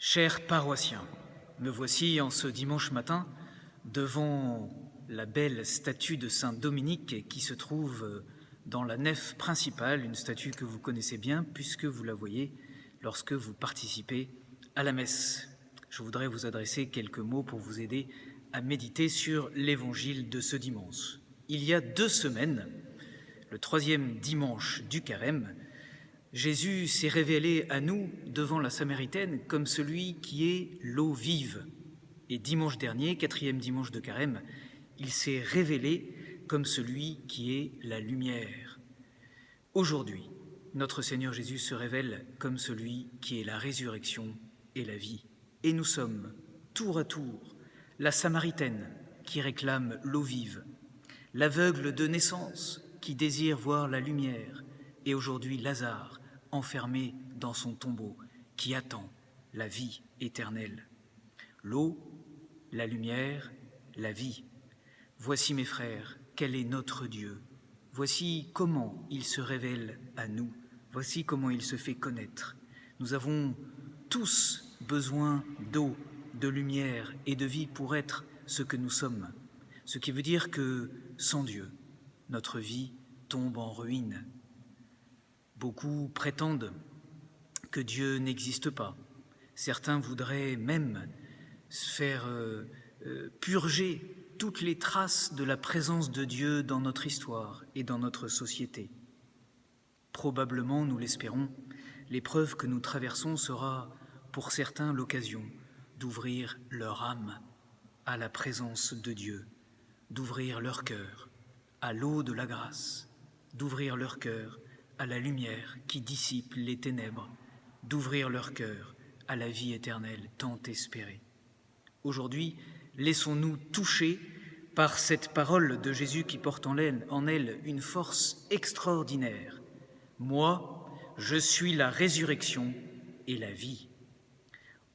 Chers paroissiens, me voici en ce dimanche matin devant la belle statue de Saint Dominique qui se trouve dans la nef principale, une statue que vous connaissez bien puisque vous la voyez lorsque vous participez à la messe. Je voudrais vous adresser quelques mots pour vous aider à méditer sur l'évangile de ce dimanche. Il y a 2 semaines, le 3e dimanche du Carême, Jésus s'est révélé à nous devant la Samaritaine comme celui qui est l'eau vive. Et dimanche dernier, 4e dimanche de Carême, il s'est révélé comme celui qui est la lumière. Aujourd'hui, notre Seigneur Jésus se révèle comme celui qui est la résurrection et la vie. Et nous sommes, tour à tour, la Samaritaine qui réclame l'eau vive, l'aveugle de naissance qui désire voir la lumière, et aujourd'hui Lazare, enfermé dans son tombeau, qui attend la vie éternelle. L'eau, la lumière, la vie. Voici mes frères, quel est notre Dieu. Voici comment il se révèle à nous. Voici comment il se fait connaître. Nous avons tous besoin d'eau, de lumière et de vie pour être ce que nous sommes. Ce qui veut dire que sans Dieu, notre vie tombe en ruine. Beaucoup prétendent que Dieu n'existe pas. Certains voudraient même faire purger toutes les traces de la présence de Dieu dans notre histoire et dans notre société. Probablement, nous l'espérons, l'épreuve que nous traversons sera pour certains l'occasion d'ouvrir leur âme à la présence de Dieu, d'ouvrir leur cœur à l'eau de la grâce, d'ouvrir leur cœur à la lumière qui dissipe les ténèbres, d'ouvrir leur cœur à la vie éternelle tant espérée. Aujourd'hui, laissons-nous toucher par cette parole de Jésus qui porte en elle une force extraordinaire. Moi, je suis la résurrection et la vie.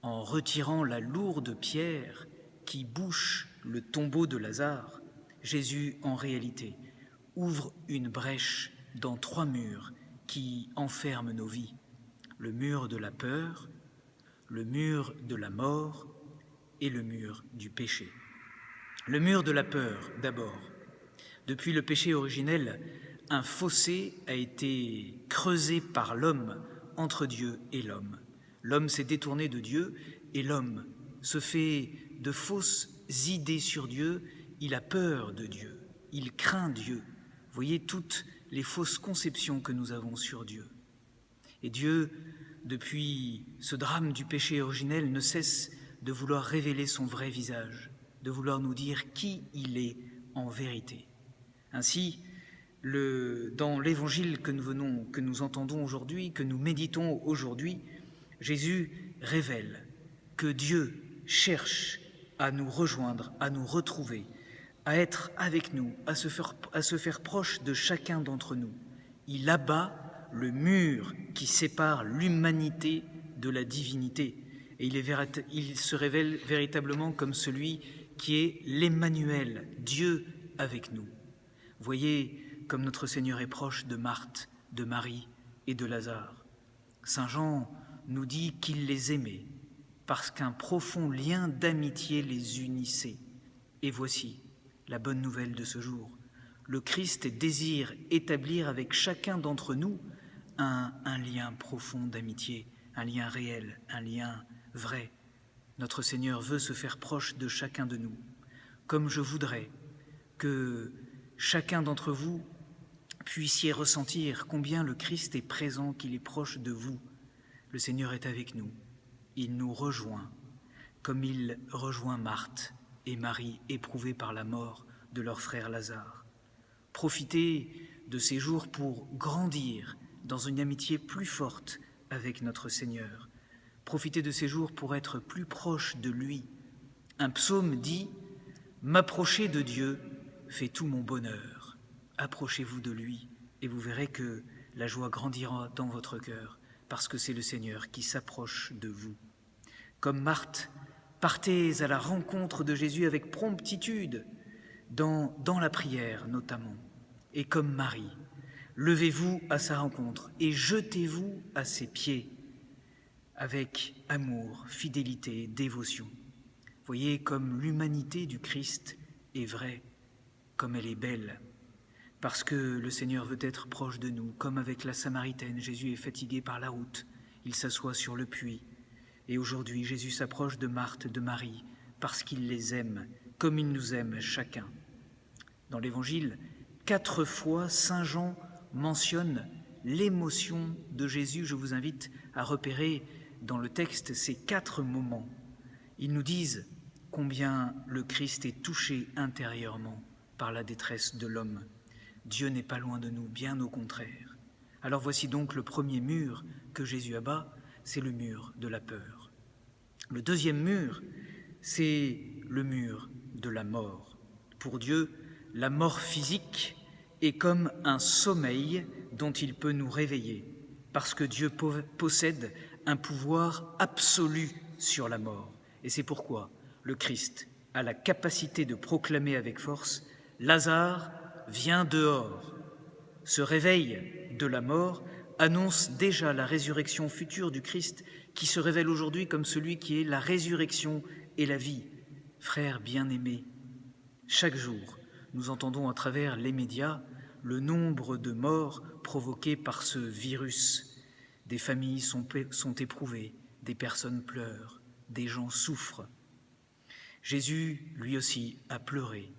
En retirant la lourde pierre qui bouche le tombeau de Lazare, Jésus, en réalité, ouvre une brèche dans 3 murs qui enferment nos vies. Le mur de la peur, le mur de la mort et le mur du péché. Le mur de la peur, d'abord. Depuis le péché originel, un fossé a été creusé par l'homme entre Dieu et l'homme. L'homme s'est détourné de Dieu et l'homme se fait de fausses idées sur Dieu. Il a peur de Dieu, il craint Dieu. Voyez toutes les fausses conceptions que nous avons sur Dieu. Et Dieu, depuis ce drame du péché originel, ne cesse de vouloir révéler son vrai visage, de vouloir nous dire qui il est en vérité. Ainsi, dans l'évangile que nous entendons aujourd'hui, que nous méditons aujourd'hui, Jésus révèle que Dieu cherche à nous rejoindre, à nous retrouver, à être avec nous, à se faire proche de chacun d'entre nous. Il abat le mur qui sépare l'humanité de la divinité. Et il se révèle véritablement comme celui qui est l'Emmanuel, Dieu avec nous. Voyez comme notre Seigneur est proche de Marthe, de Marie et de Lazare. Saint Jean nous dit qu'il les aimait parce qu'un profond lien d'amitié les unissait. Et voici la bonne nouvelle de ce jour. Le Christ désire établir avec chacun d'entre nous un lien profond d'amitié, un lien réel, un lien vrai. Notre Seigneur veut se faire proche de chacun de nous, comme je voudrais que chacun d'entre vous puissiez ressentir combien le Christ est présent, qu'il est proche de vous. Le Seigneur est avec nous, il nous rejoint, comme il rejoint Marthe et Marie, éprouvés par la mort de leur frère Lazare. Profitez de ces jours pour grandir dans une amitié plus forte avec notre Seigneur. Profitez de ces jours pour être plus proche de lui. Un psaume dit « M'approcher de Dieu fait tout mon bonheur. Approchez-vous de lui et vous verrez que la joie grandira dans votre cœur parce que c'est le Seigneur qui s'approche de vous. » Comme Marthe, partez à la rencontre de Jésus avec promptitude, dans la prière notamment. Et comme Marie, levez-vous à sa rencontre et jetez-vous à ses pieds. avec amour, fidélité, dévotion. Voyez comme l'humanité du Christ est vraie, comme elle est belle, parce que le Seigneur veut être proche de nous, comme avec la Samaritaine. Jésus est fatigué par la route, il s'assoit sur le puits. Et aujourd'hui, Jésus s'approche de Marthe, de Marie, parce qu'il les aime, comme il nous aime chacun. Dans l'Évangile, 4 fois, Saint Jean mentionne l'émotion de Jésus. Je vous invite à repérer dans le texte ces 4 moments. Ils nous disent combien le Christ est touché intérieurement par la détresse de l'homme. Dieu n'est pas loin de nous, bien au contraire. Alors voici donc le premier mur que Jésus abat, c'est le mur de la peur. Le deuxième mur, c'est le mur de la mort. Pour Dieu, la mort physique est comme un sommeil dont il peut nous réveiller, parce que Dieu possède un pouvoir absolu sur la mort. Et c'est pourquoi le Christ a la capacité de proclamer avec force « Lazare, viens dehors ». Ce réveil de la mort annonce déjà la résurrection future du Christ qui se révèle aujourd'hui comme celui qui est la résurrection et la vie. Frères bien-aimés, chaque jour, nous entendons à travers les médias le nombre de morts provoquées par ce virus. Des familles sont éprouvées, des personnes pleurent, des gens souffrent. Jésus, lui aussi, a pleuré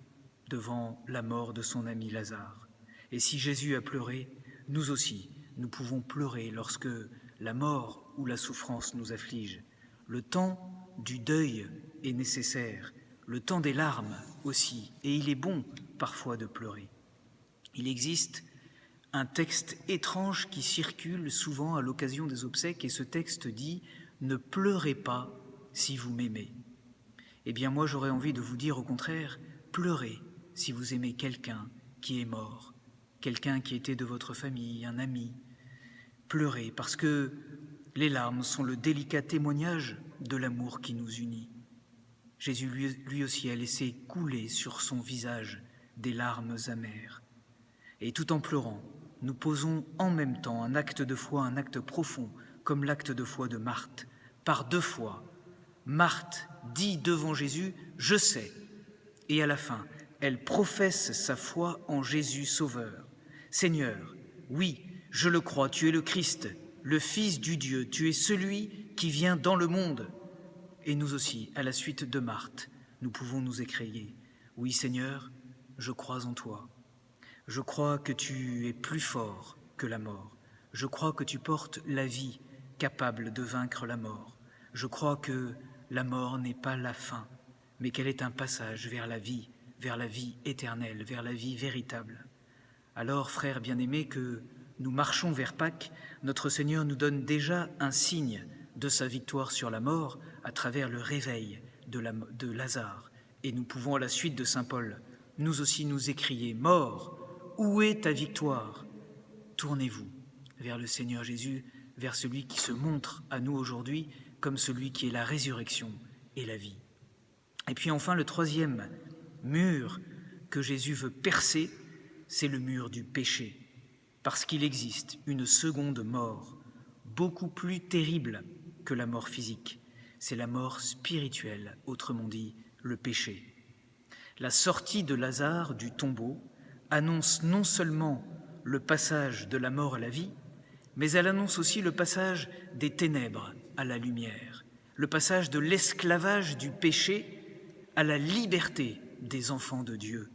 devant la mort de son ami Lazare. Et si Jésus a pleuré, nous aussi, nous pouvons pleurer lorsque la mort ou la souffrance nous afflige. Le temps du deuil est nécessaire, le temps des larmes aussi, et il est bon parfois de pleurer. Il existe un texte étrange qui circule souvent à l'occasion des obsèques, et ce texte dit « Ne pleurez pas si vous m'aimez ». Eh bien moi j'aurais envie de vous dire au contraire, pleurez si vous aimez quelqu'un qui est mort, quelqu'un qui était de votre famille, un ami. Pleurez parce que les larmes sont le délicat témoignage de l'amour qui nous unit. Jésus lui aussi a laissé couler sur son visage des larmes amères. Et tout en pleurant, nous posons en même temps un acte de foi, un acte profond, comme l'acte de foi de Marthe. Par 2 fois, Marthe dit devant Jésus « Je sais ». Et à la fin, elle professe sa foi en Jésus Sauveur. « Seigneur, oui, je le crois, tu es le Christ, le Fils du Dieu, tu es celui qui vient dans le monde. » Et nous aussi, à la suite de Marthe, nous pouvons nous écrier « Oui, Seigneur, je crois en toi. Je crois que tu es plus fort que la mort. Je crois que tu portes la vie capable de vaincre la mort. Je crois que la mort n'est pas la fin, mais qu'elle est un passage vers la vie éternelle, vers la vie véritable. Alors, frères bien-aimés, que nous marchons vers Pâques, notre Seigneur nous donne déjà un signe de sa victoire sur la mort à travers le réveil de Lazare. Et nous pouvons, à la suite de saint Paul, nous aussi nous écrier « Mort, où est ta victoire ?» Tournez-vous vers le Seigneur Jésus, vers celui qui se montre à nous aujourd'hui comme celui qui est la résurrection et la vie. Et puis enfin, le troisième mur que Jésus veut percer, c'est le mur du péché, parce qu'il existe une seconde mort, beaucoup plus terrible que la mort physique. C'est la mort spirituelle, autrement dit, le péché. La sortie de Lazare du tombeau annonce non seulement le passage de la mort à la vie, mais elle annonce aussi le passage des ténèbres à la lumière, le passage de l'esclavage du péché à la liberté des enfants de Dieu.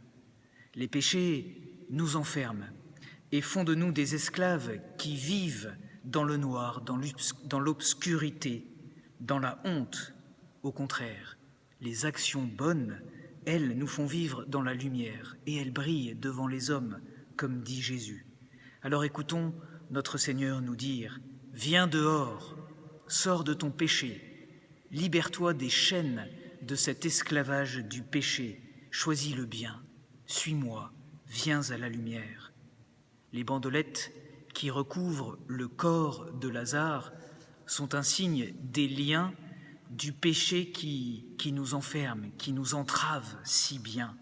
Les péchés nous enferment et font de nous des esclaves qui vivent dans le noir, dans l'obscurité, dans la honte. Au contraire, les actions bonnes, elles, nous font vivre dans la lumière et elles brillent devant les hommes, comme dit Jésus. Alors écoutons notre Seigneur nous dire « Viens dehors, sors de ton péché, libère-toi des chaînes de cet esclavage du péché, choisis le bien, suis-moi, viens à la lumière. » Les bandelettes qui recouvrent le corps de Lazare sont un signe des liens du péché qui nous enferme, qui nous entrave si bien.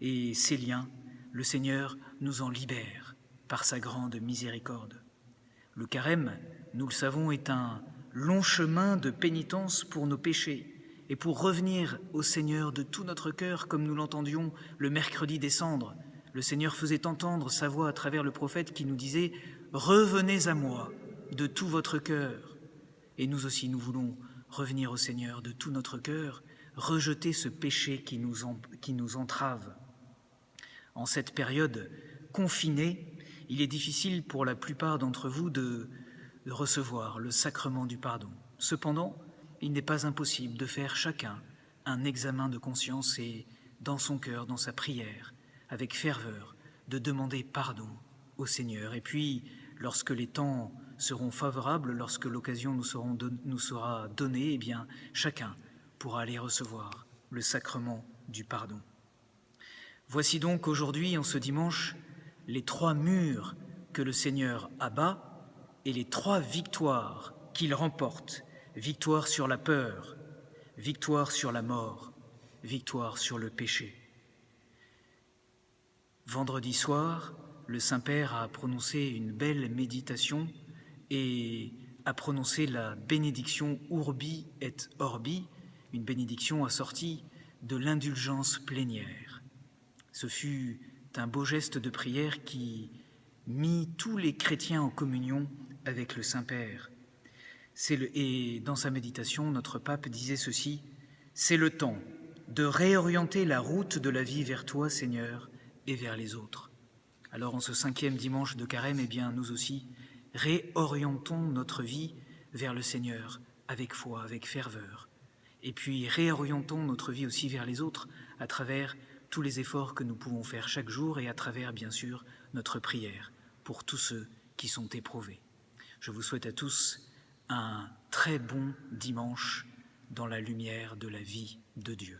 Et ces liens, le Seigneur nous en libère par sa grande miséricorde. Le carême, nous le savons, est un long chemin de pénitence pour nos péchés et pour revenir au Seigneur de tout notre cœur, comme nous l'entendions le mercredi des Cendres. Le Seigneur faisait entendre sa voix à travers le prophète qui nous disait « Revenez à moi de tout votre cœur ». Et nous aussi, nous voulons revenir au Seigneur de tout notre cœur, rejeter ce péché qui nous entrave. En cette période confinée, il est difficile pour la plupart d'entre vous de recevoir le sacrement du pardon. Cependant, il n'est pas impossible de faire chacun un examen de conscience et, dans son cœur, dans sa prière, avec ferveur, de demander pardon au Seigneur. Et puis, lorsque les temps seront favorables, lorsque l'occasion nous sera donnée, eh bien, chacun pourra aller recevoir le sacrement du pardon. Voici donc aujourd'hui, en ce dimanche, les 3 murs que le Seigneur abat et les 3 victoires qu'il remporte. Victoire sur la peur, victoire sur la mort, victoire sur le péché. Vendredi soir, le Saint-Père a prononcé une belle méditation et a prononcé la bénédiction Urbi et Orbi, une bénédiction assortie de l'indulgence plénière. Ce fut un beau geste de prière qui mit tous les chrétiens en communion avec le Saint-Père. Et dans sa méditation, notre pape disait ceci: « C'est le temps de réorienter la route de la vie vers toi, Seigneur, et vers les autres. » Alors en ce 5e dimanche de Carême, eh bien, nous aussi, réorientons notre vie vers le Seigneur avec foi, avec ferveur. Et puis réorientons notre vie aussi vers les autres à travers tous les efforts que nous pouvons faire chaque jour et à travers, bien sûr, notre prière pour tous ceux qui sont éprouvés. Je vous souhaite à tous un très bon dimanche dans la lumière de la vie de Dieu.